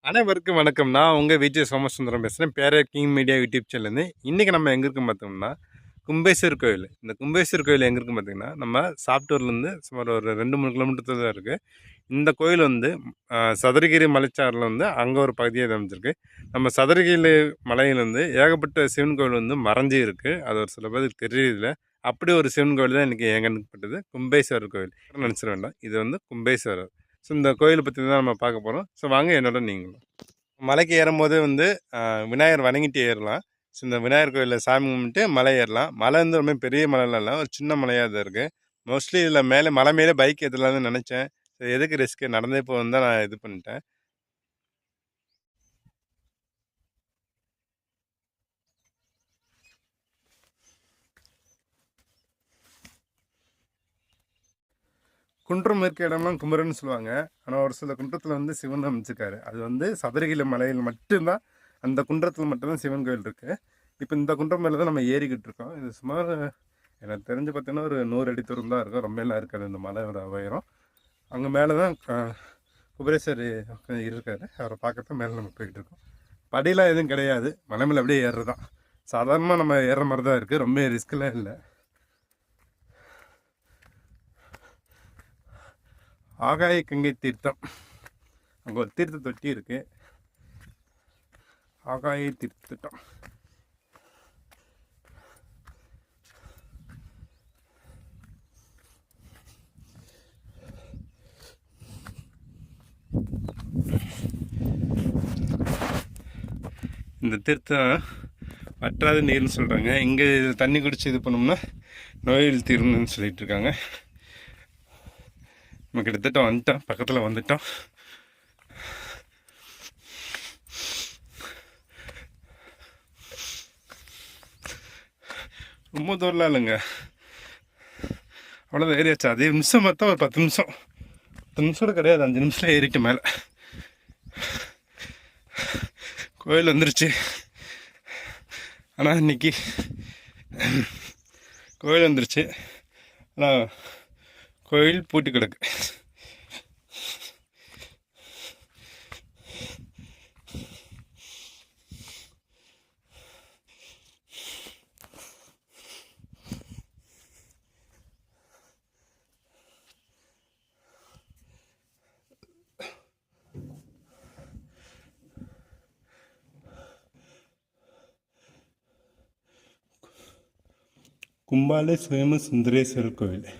அனைவருக்கும் வணக்கம். நான் உங்கள் விஜய் சோமசுந்தரம் பேசுகிறேன். பேரர் கிங் மீடியா யூடியூப் சேனல்லேருந்து. இன்றைக்கி நம்ம எங்கே இருக்குன்னு பார்த்தோம்னா கும்பேஸ்வர் கோயில். இந்த கும்பேஸ்வர் கோயில் எங்கே இருக்குன்னு பார்த்தீங்கன்னா நம்ம சாப்டூர்லேருந்து சுமார் ஒரு 2-3 கிலோமீட்டர் தான் இருக்குது. இந்த கோயில் வந்து சதுரகிரி மலைச்சாரில் வந்து அங்கே ஒரு பகுதியாக அமைஞ்சிருக்கு. நம்ம சதுரகிரி மலையில் வந்து ஏகப்பட்ட சிவன் கோயில் வந்து மறைஞ்சி இருக்குது. அது ஒரு சில பேருக்கு தெரியல. அப்படி ஒரு சிவன் கோயில் தான் இன்றைக்கி ஏங்கப்பட்டது கும்பேஸ்வரர் கோயில். நினச்சிட வேண்டாம், இது வந்து கும்பேஸ்வரர். ஸோ இந்த கோயிலை பற்றி தான் நம்ம பார்க்க போகிறோம். ஸோ வாங்க என்னோட நீங்களும் மலைக்கு ஏறும்போது வந்து விநாயகர் வணங்கிட்டு ஏறலாம். ஸோ இந்த விநாயகர் கோயிலில் சாமி கும்பிட்டு மலை ஏறலாம். மலை வந்து ரொம்ப பெரிய மலைலாம் இல்லை, ஒரு சின்ன மலையாக தான் இருக்குது. மோஸ்ட்லி இதில் மேலே மலை மேலே பைக் ஏற்றலாம்னு நினச்சேன். ஸோ எதுக்கு ரிஸ்க்கு, நடந்தே போகணும் தான் நான் இது பண்ணிட்டேன். குன்றம் இருக்க இடம்லாம் குமரன்னு சொல்லுவாங்க. ஆனால் ஒரு சில குன்றத்தில் வந்து சிவன் அமைச்சிருக்காரு. அது வந்து சதுரகிரி மலையில் மட்டும்தான், அந்த குன்றத்தில் மட்டும்தான் சிவன் கோயில் இருக்குது. இப்போ இந்த குன்றம் மேலே தான் நம்ம ஏறிக்கிட்டு இருக்கோம். இது சுமார் எனக்கு தெரிஞ்சு பார்த்தீங்கன்னா ஒரு 100 அடி தூரம் தான் இருக்கும். ரொம்ப எல்லாம் இருக்காது இந்த மலையோட உயரம். அங்கே மேலே தான் குபரேஸ்வர் இருக்காரு. அவரை பார்க்கறத மேலே நம்ம போய்கிட்டு இருக்கோம். படியெலாம் எதுவும் கிடையாது, மலை மேலே அப்படியே ஏறுறது தான். சாதாரணமாக நம்ம ஏறுற மாதிரி தான் இருக்குது, ரொம்ப ரிஸ்க்கெலாம் இல்லை. ஆகாய கங்கை தீர்த்தம், அங்கே ஒரு தீர்த்த தொட்டி இருக்குது. ஆகாய தீர்த்தம் இந்த தீர்த்தம் வற்றாத நீர்னு சொல்கிறாங்க. இங்கே தண்ணி குடிச்சு இது பண்ணோம்னா நோய்கள் தீரும்னு சொல்லிட்டு இருக்காங்க. நம்ம கிட்டத்தட்ட வந்துட்டோம், பக்கத்தில் வந்துட்டோம். ரொம்ப தூரலாம் இல்லைங்க, அவ்வளோதான் ஏறியாச்சு. அதே நிமிஷம் பார்த்தா ஒரு 10 நிமிஷம், 10 நிமிஷம் கூட கிடையாது, 5 நிமிஷத்தில் ஏறிட்டு மேலே கோயில் வந்துருச்சு. ஆனால் இன்னைக்கு கோயில் வந்துருச்சு, ஆனால் கோயில் பூட்டி கிடக்கு. கும்பாலே சுயம சுந்தரேஸ்வரர் கோவில்.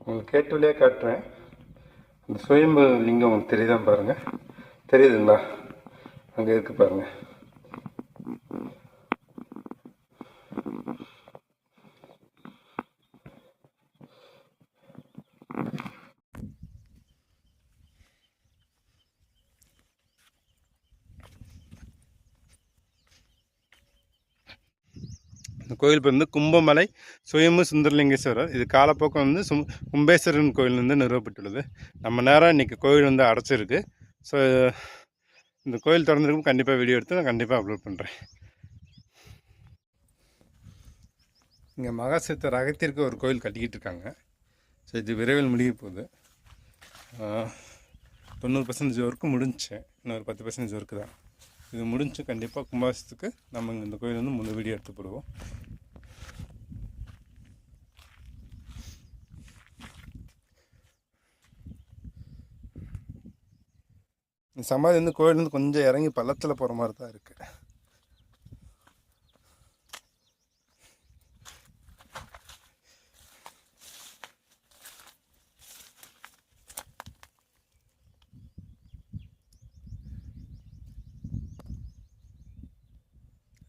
உங்களுக்கு கேட்டுலேயே காட்டுறேன். இந்த சுயம்பு லிங்கம் உங்களுக்கு தெரியுதான் பாருங்கள், தெரியுதுங்களா? அங்கே இருக்கு பாருங்கள். இந்த கோயில் பேர் வந்து கும்பமலை சுயம்பு சுந்தரலிங்கேஸ்வரர். இது காலப்போக்கம் வந்து கும்பேஸ்வரன் கோயில் வந்து நிறுவப்பட்டுள்ளது. நம்ம நேரம் இன்றைக்கி கோயில் வந்து அடைச்சிருக்கு. ஸோ இந்த கோயில் திறந்துருக்கும், கண்டிப்பாக வீடியோ எடுத்து நான் கண்டிப்பாக அப்லோட் பண்ணுறேன். இங்கே மகாசித்தர் அகத்திற்கு ஒரு கோயில் கட்டிக்கிட்டு இருக்காங்க. ஸோ இது விரைவில் முடிய போகுது. 90% ஒர்க்கு முடிஞ்சு, இன்னொரு 10% ஒர்க்கு தான். இது முடிஞ்சு கண்டிப்பாக கும்பாபிஷேகத்துக்கு நம்ம இந்த கோயில் வந்து முழு வீடியோ எடுத்து போடுவோம். இந்த சமாதி வந்து கோயில் வந்து கொஞ்சம் இறங்கி பள்ளத்தில் போகிற மாதிரி தான் இருக்குது.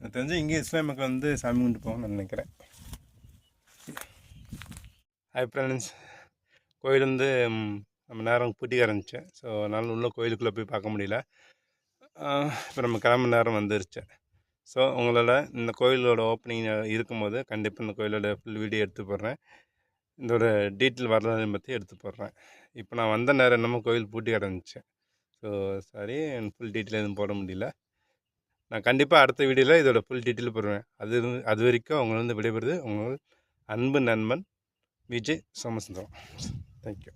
எனக்கு தெரிஞ்சு இங்கே இஸ்லாம் மக்கள் வந்து சாமி கும்பிட்டு போகணும்னு நான் நினைக்கிறேன். ஹாய் ஃப்ரெண்ட்ஸ், கோயில் வந்து நம்ம நேரம் பூட்டிக்க ஆரம்பித்தேன். ஸோ அதனால் உள்ள கோயிலுக்குள்ளே போய் பார்க்க முடியல. இப்போ நம்ம கிளம்ப நேரம் வந்துருச்சு. ஸோ உங்களோட இந்த கோயிலோட ஓப்பனிங் இருக்கும்போது கண்டிப்பாக இந்த கோயிலோட ஃபுல் வீடியோ எடுத்து போடுறேன். இதோட டீட்டெயில் வரலாறை பற்றி எடுத்து போடுறேன். இப்போ நான் வந்த நேரம் என்னமோ கோயில் பூட்டி கிடந்துச்சு. ஸோ சாரி, ஃபுல் டீட்டெயில் எதுவும் போட முடியல. நான் கண்டிப்பாக அடுத்த வீடியோவில் இதோட ஃபுல் டீட்டெயில் போடுவேன். அது வரைக்கும் அவங்கள வந்து விடைபெறுது உங்கள் அன்பு நண்பன் விஜய் சோமசுந்தரம். தேங்க்யூ.